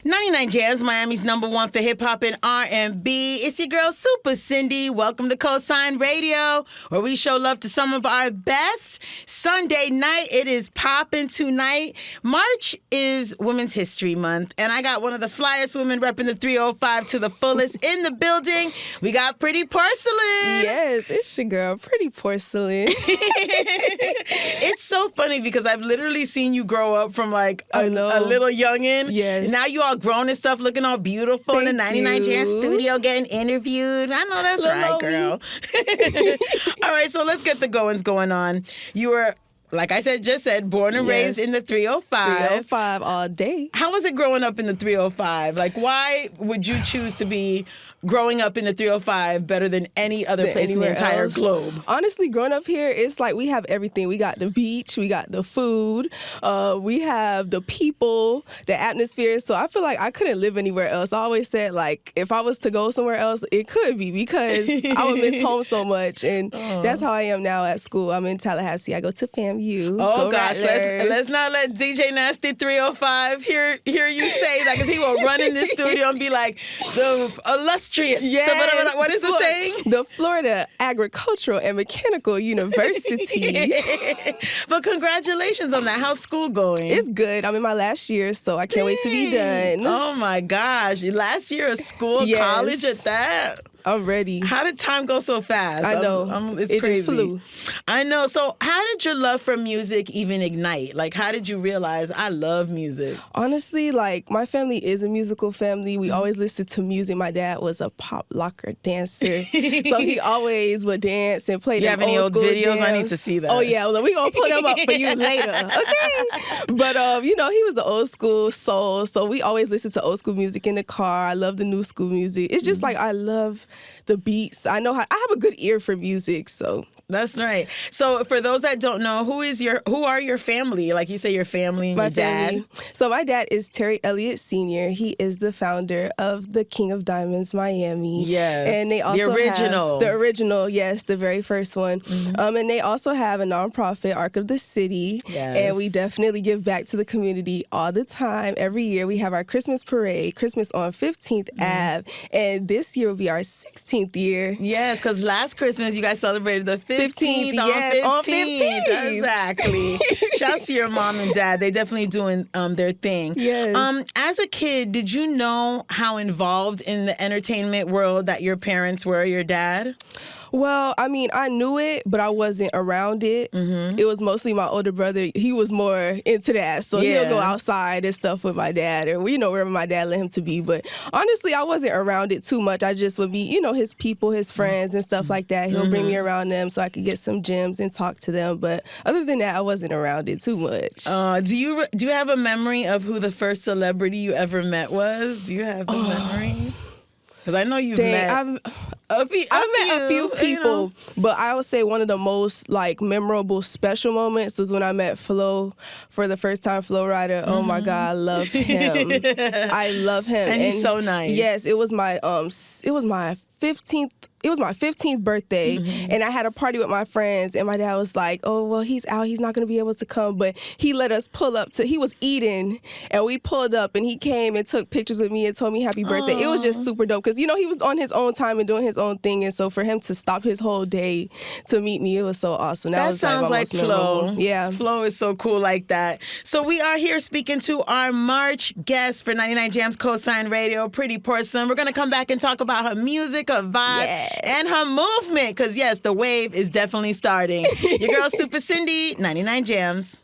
99 JAMZ, Miami's #1 for hip-hop and R&B. It's your girl, Supe Cindy. Welcome to Cosign Radio, where we show love to some of our best. Sunday night, it is popping tonight. March is Women's History Month, and I got one of the flyest women repping the 305 to the fullest in the building. We got Pretty Porcelain. Yes, it's your girl, Pretty Porcelain. It's so funny because I've literally seen you grow up from like a little youngin'. Yes. Now you all grown and stuff, looking all beautiful in the 99 JAMZ studio, getting interviewed. I know that's right, girl. All right, so let's get the goings going on. You were, like I just said, born and raised in the 305. 305 all day. How was it growing up in the 305? Like, why would you choose to be growing up in the 305 better than any other place in the entire globe? Honestly, growing up here, it's like we have everything. We got the beach, we got the food, we have the people, the atmosphere. So I feel like I couldn't live anywhere else. I always said, like, if I was to go somewhere else, it could be because I would miss home so much. And that's how I am now at school. I'm in Tallahassee. I go to FAMU. Oh, gosh. Let's not let DJ Nasty 305 hear you say that, because he will run in this studio and be like, the illustrious. Yes. What is the saying? The Florida Agricultural and Mechanical University. But congratulations on that. How's school going? It's good. I'm in my last year, so I can't wait to be done. Oh, my gosh. Last year of school, college at that? I'm ready. How did time go so fast? I know. It's crazy. Just flew. I know. So how did your love for music even ignite? Like, how did you realize I love music? Honestly, like, my family is a musical family. We always listened to music. My dad was a pop locker dancer. So he always would dance and play them old school videos? jams. I need to see that. Oh, yeah. Well, we're going to put them up for you later. Okay? But, he was an old school soul. So we always listened to old school music in the car. I love the new school music. It's just like I love the beats. I have a good ear for music, so. That's right. So for those that don't know, who are your family? Like you say, your family and my your dad. Family. So my dad is Terry Elliott Sr. He is the founder of the King of Diamonds Miami. Yes. And they also the original, yes, the very first one. Mm-hmm. And they also have a nonprofit, Arc of the City. Yes. And we definitely give back to the community all the time. Every year we have our Christmas parade, Christmas on 15th Ave. And this year will be our 16th year. Yes, because last Christmas you guys celebrated the 15th on 15th. Exactly. Shouts to your mom and dad. They definitely doing their thing. Yes. As a kid, did you know how involved in the entertainment world that your parents were, your dad? Well, I mean, I knew it, but I wasn't around it. Mm-hmm. It was mostly my older brother. He was more into that. So he'll go outside and stuff with my dad, or, wherever my dad let him to be. But honestly, I wasn't around it too much. I just would be, his people, his friends and stuff like that. He'll bring me around them so I could get some gems and talk to them. But other than that, I wasn't around it too much. Do you have a memory of who the first celebrity you ever met was? Do you have a memory? Because I know you've met. I've met a few people, but I would say one of the most memorable special moments was when I met Flo for the first time. Flo Rida. Oh my God, I love him. I love him, and he's so nice. Yes, it was my 15th. It was my 15th birthday, and I had a party with my friends, and my dad was like, oh, well, he's out. He's not going to be able to come, but he let us pull up he was eating, and we pulled up, and he came and took pictures with me and told me happy birthday. It was just super dope, because, he was on his own time and doing his own thing, and so for him to stop his whole day to meet me, it was so awesome. That sounds like Flo. Yeah. Flo is so cool like that. So we are here speaking to our March guest for 99 JAMZ Cosign Radio, Pretty Porcelain. We're going to come back and talk about her music, her vibe, and her movement, because yes, the wave is definitely starting. Your girl, Supe Cindy, 99 JAMZ.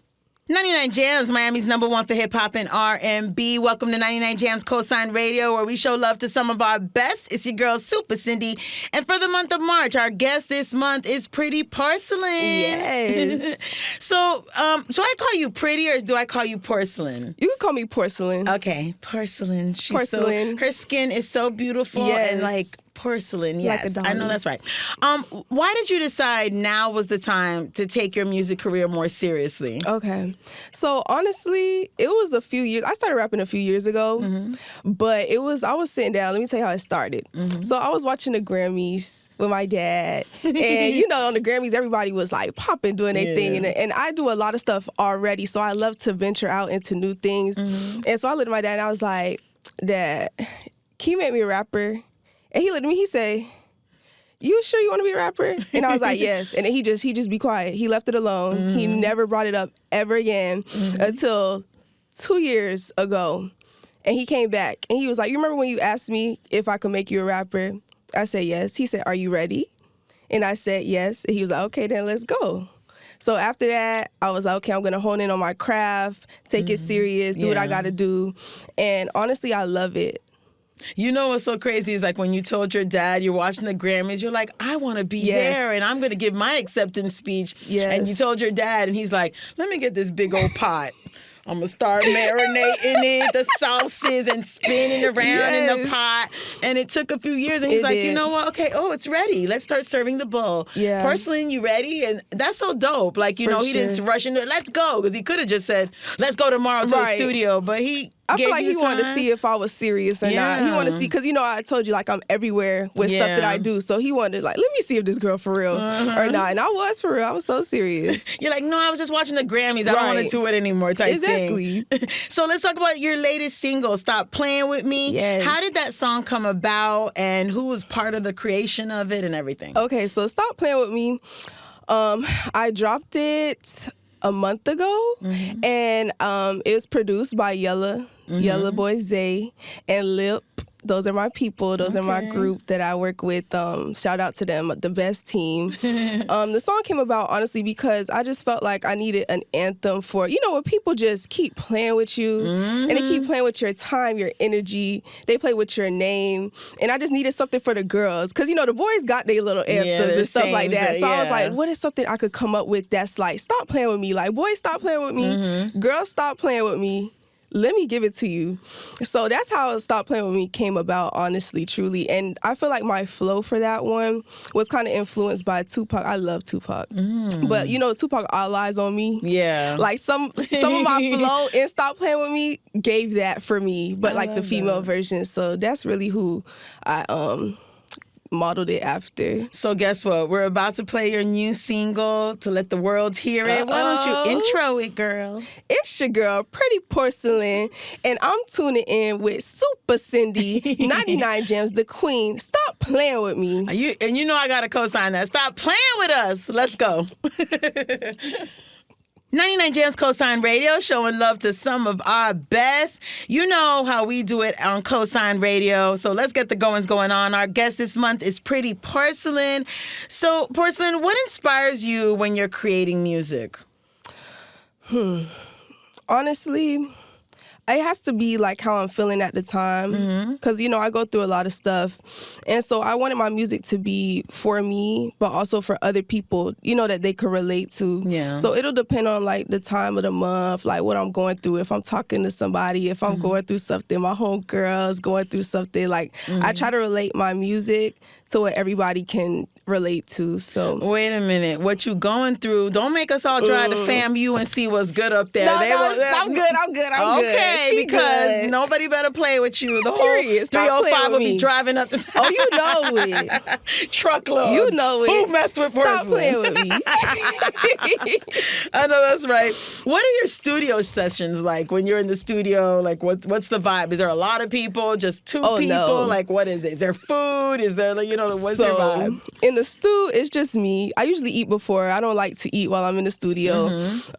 99 JAMZ, Miami's #1 for hip-hop and R&B. Welcome to 99 JAMZ Cosign Radio, where we show love to some of our best. It's your girl, Supe Cindy. And for the month of March, our guest this month is Pretty Porcelain. Yes. So I call you Pretty, or do I call you Porcelain? You can call me Porcelain. Okay, Porcelain. Porcelain. Her skin is so beautiful and porcelain, yes. Like a dolly. I know that's right. Why did you decide now was the time to take your music career more seriously? Okay. So honestly, it was a few years. I started rapping a few years ago, but I was sitting down. Let me tell you how it started. So I was watching the Grammys with my dad. And, on the Grammys, everybody was popping, doing their thing. And I do a lot of stuff already. So I love to venture out into new things. And so I looked at my dad and I was like, that he made me a rapper. And he looked at me, he said, "You sure you want to be a rapper?" And I was like, "Yes." And then he just be quiet. He left it alone. Mm-hmm. He never brought it up ever again until 2 years ago. And he came back and he was like, "You remember when you asked me if I could make you a rapper?" I said, "Yes." He said, "Are you ready?" And I said, "Yes." And he was like, "Okay, then let's go." So after that, I was like, okay, I'm going to hone in on my craft, take it serious, do what I got to do. And honestly, I love it. You know what's so crazy is like when you told your dad you're watching the Grammys, you're like, I want to be there and I'm going to give my acceptance speech. Yes. And you told your dad and he's like, let me get this big old pot. I'm going to start marinating it, the sauces, and spinning around in the pot. And it took a few years. And he's like, you know what? Okay, it's ready. Let's start serving the bowl. Yeah. Porcelain, you ready? And that's so dope. Like, you know, he didn't rush into it. Let's go. Because he could have just said, let's go tomorrow to the studio. But I feel like he wanted to see if I was serious or not. He wanted to see, because, you know, I told you, like, I'm everywhere with stuff that I do. So he wanted, like, let me see if this girl for real or not. And I was for real. I was so serious. You're like, no, I was just watching the Grammys. I don't want to do it anymore type thing. So let's talk about your latest single, Stop Playing With Me. Yes. How did that song come about and who was part of the creation of it and everything? Okay, so Stop Playing With Me, I dropped it a month ago, and it was produced by Yella Boy Zay and Lip. Those are my people. Those are my group that I work with. Shout out to them, the best team. The song came about, honestly, because I just felt like I needed an anthem for, you know, when people just keep playing with you and they keep playing with your time, your energy. They play with your name. And I just needed something for the girls. Because, you know, the boys got their little anthems and stuff like that. So I was like, what is something I could come up with that's like, stop playing with me. Like, boys, stop playing with me. Girls, stop playing with me. Let me give it to you. So that's how Stop Playing With Me came about, honestly, truly. And I feel like my flow for that one was kind of influenced by Tupac. I love Tupac. But, you know, Tupac All Eyes on Me. Yeah. Like some of my flow in Stop Playing With Me gave that for me, but like the female version. So that's really who I modeled it after. So guess what? We're about to play your new single to let the world hear it. Why don't you intro it, girl? It's your girl, Pretty Porcelain, and I'm tuning in with Supe Cindy, 99 Gems, the queen. Stop playing with me. You know I got to co-sign that. Stop playing with us. Let's go. 99 Gems Cosign Radio, showing love to some of our best. You know how we do it on Cosign Radio, so let's get the goings going on. Our guest this month is Pretty Porcelain. So, Porcelain, what inspires you when you're creating music? Honestly, it has to be like how I'm feeling at the time, because, you know, I go through a lot of stuff. And so I wanted my music to be for me, but also for other people, you know, that they could relate to. Yeah. So it'll depend on like the time of the month, like what I'm going through. If I'm talking to somebody, if I'm going through something, my homegirl's going through something, like I try to relate my music to what everybody can relate to. So wait a minute, what you going through? Don't make us all drive to FAMU and see what's good up there. I'm good. Okay, she because good. Nobody better play with you. The Period. whole 305 will be driving up the. Oh, you know it. Truckload. You know it. Who messed with Porcelain? Stop playing with me. I know that's right. What are your studio sessions like when you're in the studio? Like, what's the vibe? Is there a lot of people? Just two people? No. Like, what is it? Is there food? Is there, like, you know, what's your vibe? In the stew, it's just me. I usually eat before. I don't like to eat while I'm in the studio.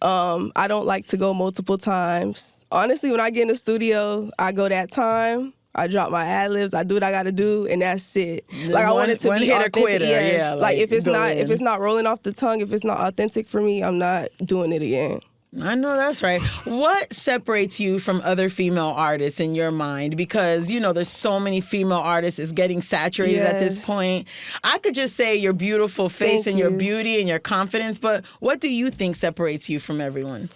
I don't like to go multiple times. Honestly, when I get in the studio, I go that time. I drop my ad-libs, I do what I gotta do, and that's it. Like, I want it to be authentic. Yes. Yeah, like if it's not rolling off the tongue, if it's not authentic for me, I'm not doing it again. I know that's right. What separates you from other female artists in your mind? Because, you know, there's so many female artists. It's getting saturated at this point. I could just say your beautiful face and your beauty and your confidence, but what do you think separates you from everyone?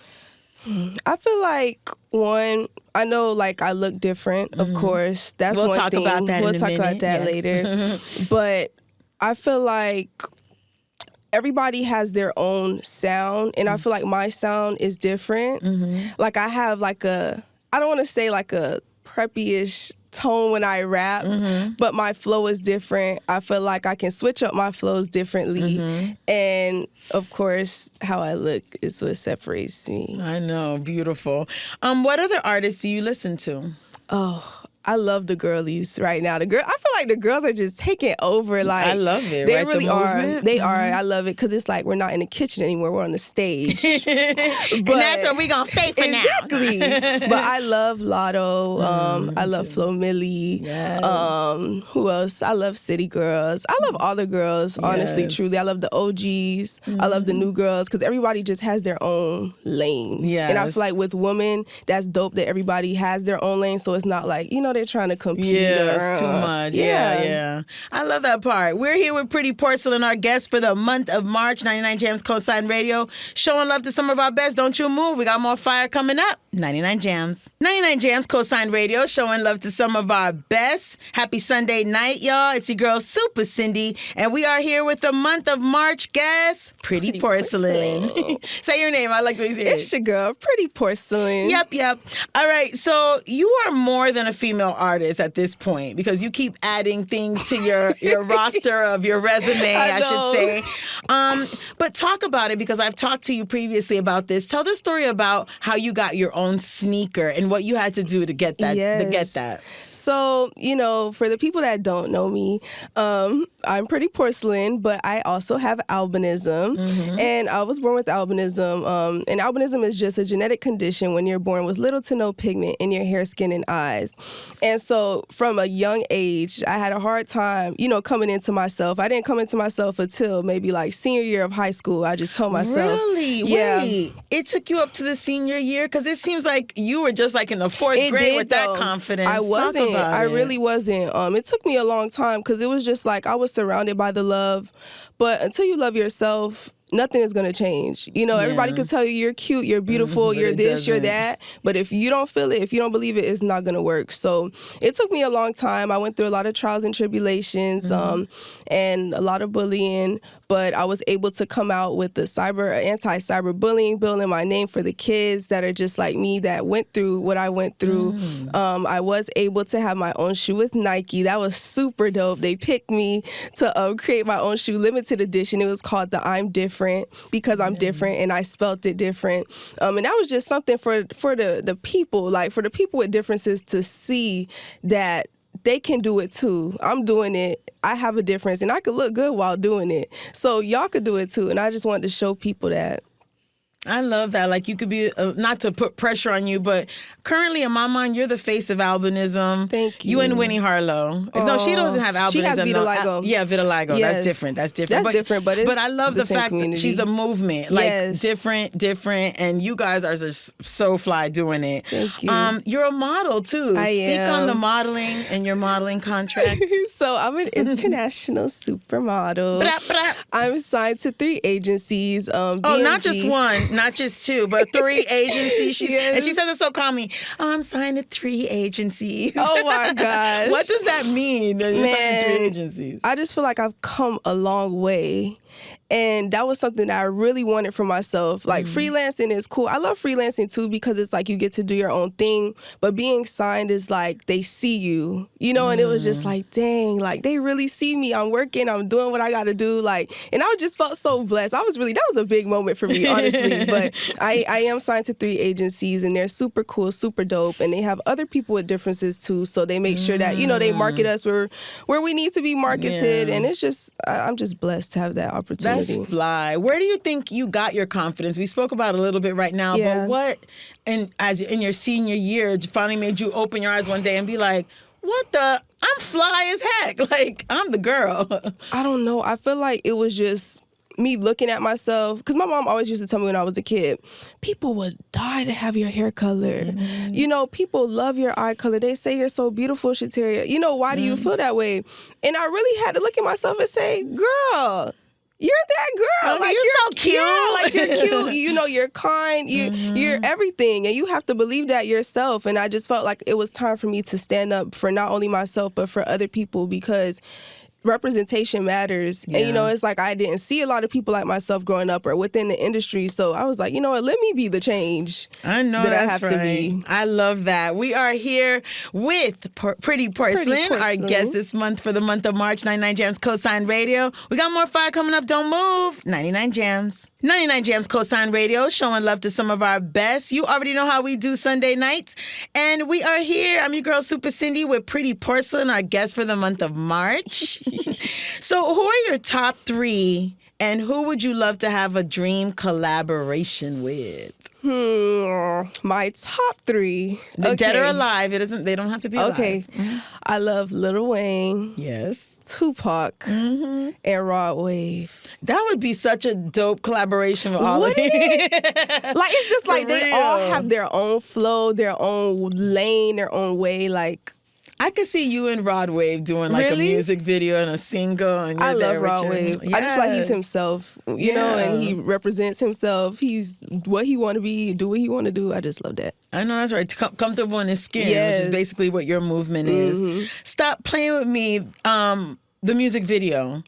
I feel like, one, I know, like, I look different, of course. That's one thing. We'll talk about that in a minute. We'll talk about that later. But I feel like everybody has their own sound, and I feel like my sound is different. Like, I have, like, I don't want to say, like, a preppy-ish tone when I rap, but my flow is different. I feel like I can switch up my flows differently. And, of course, how I look is what separates me. I know. Beautiful. What other artists do you listen to? Oh, I love the girlies right now. I feel like the girls are just taking over. Like, I love it. They right? really the are. movement? They are. I love it because it's like we're not in the kitchen anymore. We're on the stage. And that's where we're going to stay for exactly. now. But I love Lotto. I love Flo Milli. Yes. Who else? I love City Girls. I love all the girls, honestly, truly. I love the OGs. I love the new girls because everybody just has their own lane. Yes. And I feel like with women, that's dope that everybody has their own lane. So it's not like, they're trying to compete. Yeah, it's too much. Yeah. I love that part. We're here with Pretty Porcelain, our guest for the month of March, 99 Jams Cosign Radio. Showing love to some of our best. Don't you move. We got more fire coming up. 99 Jams. 99 Jams Cosign Radio, showing love to some of our best. Happy Sunday night, y'all. It's your girl, Supe Cindy, and we are here with the month of March guest, Pretty Porcelain. Say your name. I like what you say. It's your girl, Pretty Porcelain. Yep. All right, so you are more than a female artist at this point because you keep adding things to your roster of your resume, I should say. But talk about it because I've talked to you previously about this. Tell the story about how you got your own sneaker and what you had to do to get that. Yes. To get that. So, for the people that don't know me, I'm Pretty Porcelain, but I also have albinism. And I was born with albinism. And albinism is just a genetic condition when you're born with little to no pigment in your hair, skin, and eyes. And so from a young age, I had a hard time, coming into myself. I didn't come into myself until maybe like senior year of high school. I just told myself. Really? Yeah. Wait, it took you up to the senior year? Because it seems like you were just like in the fourth grade with that confidence. I wasn't. I really wasn't. It took me a long time because it was just like I was surrounded by the love. But until you love yourself, nothing is going to change. Everybody can tell you you're cute, you're beautiful, you're this, you're that. But if you don't feel it, if you don't believe it, it's not going to work. So it took me a long time. I went through a lot of trials and tribulations and a lot of bullying. But I was able to come out with the anti-cyber bullying bill in my name for the kids that are just like me that went through what I went through. I was able to have my own shoe with Nike. That was super dope. They picked me to create my own shoe, limited edition. It was called the I'm Different because I'm different and I spelt it different. And that was just something for the people, like for the people with differences to see that they can do it too. I'm doing it. I have a difference and I could look good while doing it. So y'all could do it too. And I just wanted to show people that. I love that. Like you could be, not to put pressure on you, but currently in my mind, you're the face of albinism. Thank you. You and Winnie Harlow. No, she doesn't have albinism. She has vitiligo. Yeah, vitiligo. Yes. That's different. That's different, but I love the fact that she's a movement. Like different, and you guys are just so fly doing it. Thank you. You're a model too. Speak on the modeling and your modeling contract. So I'm an international supermodel. I'm signed to 3 agencies. Not just one. Not just 2, but 3 agencies. And she says it so calmly. I'm signed to 3 agencies. Oh my gosh. What does that mean? That you're signed to 3 agencies. I just feel like I've come a long way. And that was something that I really wanted for myself. Like freelancing is cool. I love freelancing too because it's like you get to do your own thing. But being signed is like they see you, and it was just like, dang, like they really see me. I'm working. I'm doing what I got to do. Like, and I just felt so blessed. That was a big moment for me, honestly. But I am signed to 3 agencies and they're super cool, super dope. And they have other people with differences too. So they make sure that, they market us where we need to be marketed. Yeah. And it's just, I'm just blessed to have that opportunity. That's fly. Where do you think you got your confidence? We spoke about it a little bit right now, but what, as in your senior year, finally made you open your eyes one day and be like, what the? I'm fly as heck. Like, I'm the girl. I don't know. I feel like it was just me looking at myself, because my mom always used to tell me when I was a kid, people would die to have your hair color. People love your eye color. They say you're so beautiful, Shateria. Why do you feel that way? And I really had to look at myself and say, girl, you're that girl. Like you're so cute. Yeah, like you're cute. You're kind. You're everything, and you have to believe that yourself. And I just felt like it was time for me to stand up for not only myself but for other people, because representation matters. Yeah. And, you know, it's like I didn't see a lot of people like myself growing up or within the industry. So I was like, you know what, let me be the change I know that I that's have to be. I love that. We are here with Pretty Porcelain, our guest this month for the month of March, 99 Jams Cosign Radio. We got more fire coming up. Don't move. 99 Jams. 99 Jams Cosign Radio, showing love to some of our best. You already know how we do Sunday nights. And we are here. I'm your girl, Supe Cindy, with Pretty Porcelain, our guest for the month of March. So who are your top 3, and who would you love to have a dream collaboration with? My top 3. Dead or alive. They don't have to be alive. Okay. I love Lil Wayne. Yes. Tupac and Rod Wave. That would be such a dope collaboration with all of you. Like, it's just like they all have their own flow, their own lane, their own way. Like, I could see you and Rod Wave doing like a music video and a single. And I love Rod Wave. Yes. I just like he's himself, you know, and he represents himself. He's what he want to be, do what he want to do. I just love that. I know that's right. Comfortable in his skin, which is basically what your movement is. Stop Playing With Me, the music video.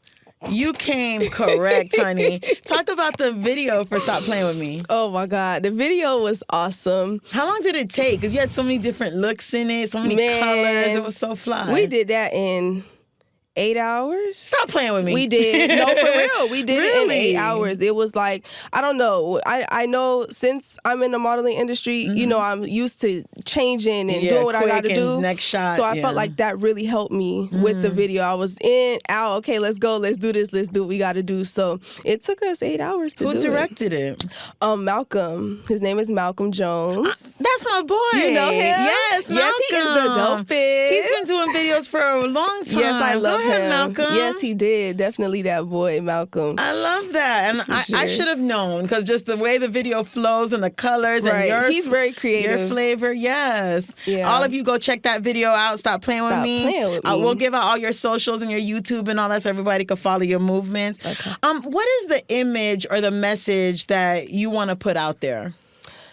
You came correct, honey. Talk about the video for Stop Playing With Me. Oh, my God. The video was awesome. How long did it take? Because you had so many different looks in it, so many colors. It was so fly. We did that in 8 hours. Stop playing with me. We did. No, for real. We did it in 8 hours. It was like, I don't know. I know since I'm in the modeling industry, you know, I'm used to changing and doing what I got to do. Next shot. So I felt like that really helped me with the video. I was in, out, okay, let's go, let's do this, let's do what we got to do. So it took us 8 hours to do it. Who directed it? Malcolm. His name is Malcolm Jones. That's my boy. You know him? Yes, Malcolm. Yes, he is the dopest. He's been doing videos for a long time. Yes, I love him. Malcolm. Yes, he did. Definitely that boy, Malcolm. I love that. And I should have known, because just the way the video flows and the colors and he's very creative. Your flavor, yes. Yeah. All of you go check that video out. Stop Playing With Me. We'll give out all your socials and your YouTube and all that so everybody can follow your movements. Okay. What is the image or the message that you want to put out there?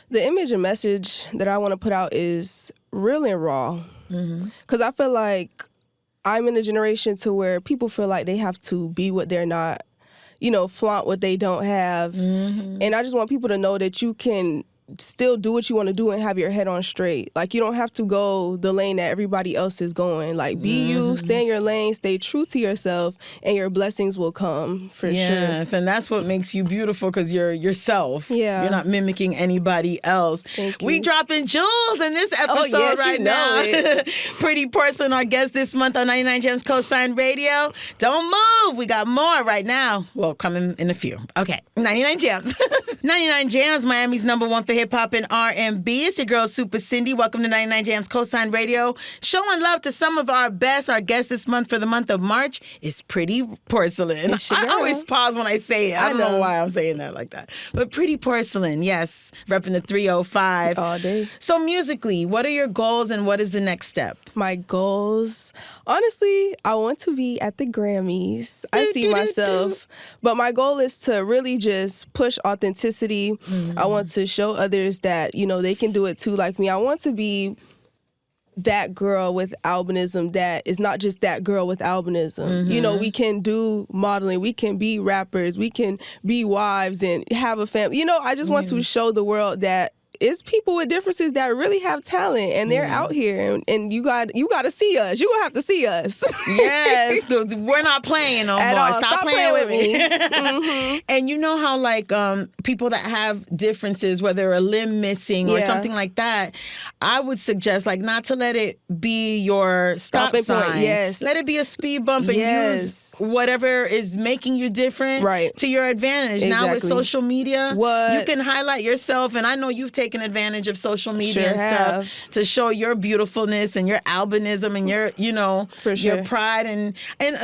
The image and message that I want to put out is real and raw. Because I feel like I'm in a generation to where people feel like they have to be what they're not, you know, flaunt what they don't have. And I just want people to know that you can still do what you want to do and have your head on straight. Like, you don't have to go the lane that everybody else is going. Like, be you, stay in your lane, stay true to yourself, and your blessings will come for sure. Yes, and that's what makes you beautiful, because you're yourself. Yeah. You're not mimicking anybody else. Thank you. We dropping jewels in this episode right now. Pretty Porcelain, our guest this month on 99 Jams Cosign Radio. Don't move. We got more right now. Well, coming in a few. Okay, 99 Jams. 99 Jams, Miami's #1 for hip-hop and R&B. It's your girl, Supe Cindy. Welcome to 99 Jams Cosign Radio. Showing love to some of our best. Our guest this month for the month of March is Pretty Porcelain. I always pause when I say it. I don't know why I'm saying that like that. But Pretty Porcelain, yes. Repping the 305. All day. So musically, what are your goals and what is the next step? My goals? Honestly, I want to be at the Grammys. I see myself. But my goal is to really just push authenticity. I want to show others that, you know, they can do it too like me. I want to be that girl with albinism that is not just that girl with albinism. You know, we can do modeling, we can be rappers, we can be wives and have a family. You know, I just want to show the world that it's people with differences that really have talent, and they're out here, and you got to see us. You gonna have to see us. Yes, because we're not playing no At more. all. Stop playing with me. And you know how, like, people that have differences, whether a limb missing or something like that, I would suggest, like, not to let it be your stop sign. Point. Yes. Let it be a speed bump and use whatever is making you different to your advantage. Exactly. Now with social media, you can highlight yourself, and I know you've taken advantage of social media and stuff to show your beautifulness and your albinism and your, you know, your pride, and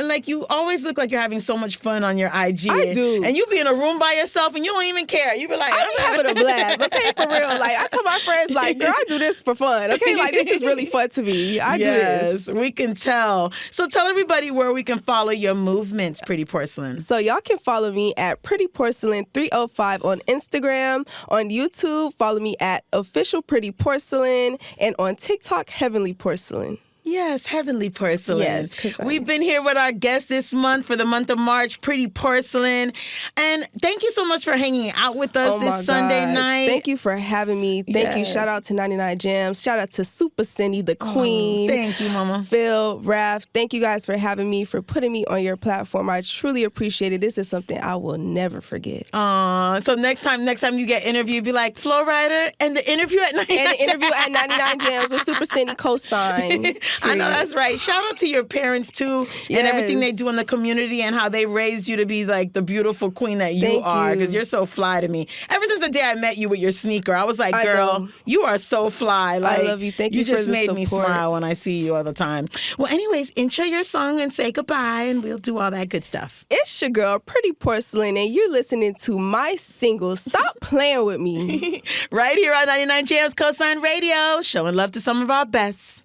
like, you always look like you're having so much fun on your IG. I do. And you be in a room by yourself and you don't even care. You be like, I be having a blast, okay, for real. Like, I tell my friends, like, girl, I do this for fun, okay? Like, this is really fun to me. I do this. We can tell. So tell everybody where we can follow your movements, Pretty Porcelain. So y'all can follow me at Pretty Porcelain 305 on Instagram. On YouTube, follow me at Official Pretty Porcelain, and on TikTok, Heavenly Porcelain. Yes, Heavenly Porcelain. Yes, 'cause we've been here with our guest this month for the month of March, Pretty Porcelain. And thank you so much for hanging out with us this Sunday night. Thank you for having me. Thank you. Shout out to 99 JAMZ. Shout out to Supe Cindy, the queen. Thank you, Mama. Phil, Raph, thank you guys for having me, for putting me on your platform. I truly appreciate it. This is something I will never forget. So next time you get interviewed, be like, Flow Rider and the interview at 99 And the interview at 99 JAMZ with Supe Cindy co-sign. I know that's right. Shout out to your parents too, and everything they do in the community, and how they raised you to be like the beautiful queen that you are. Because you're so fly to me. Ever since the day I met you with your sneaker, I was like, girl, you are so fly. Like, I love you. Thank you for the just made support. me smile when I see you all the time. Well, anyways, intro your song and say goodbye, and we'll do all that good stuff. It's your girl, Pretty Porcelain, and you're listening to my single, Stop Playing With Me. Right here on 99 JAMZ Cosign Radio, showing love to some of our best.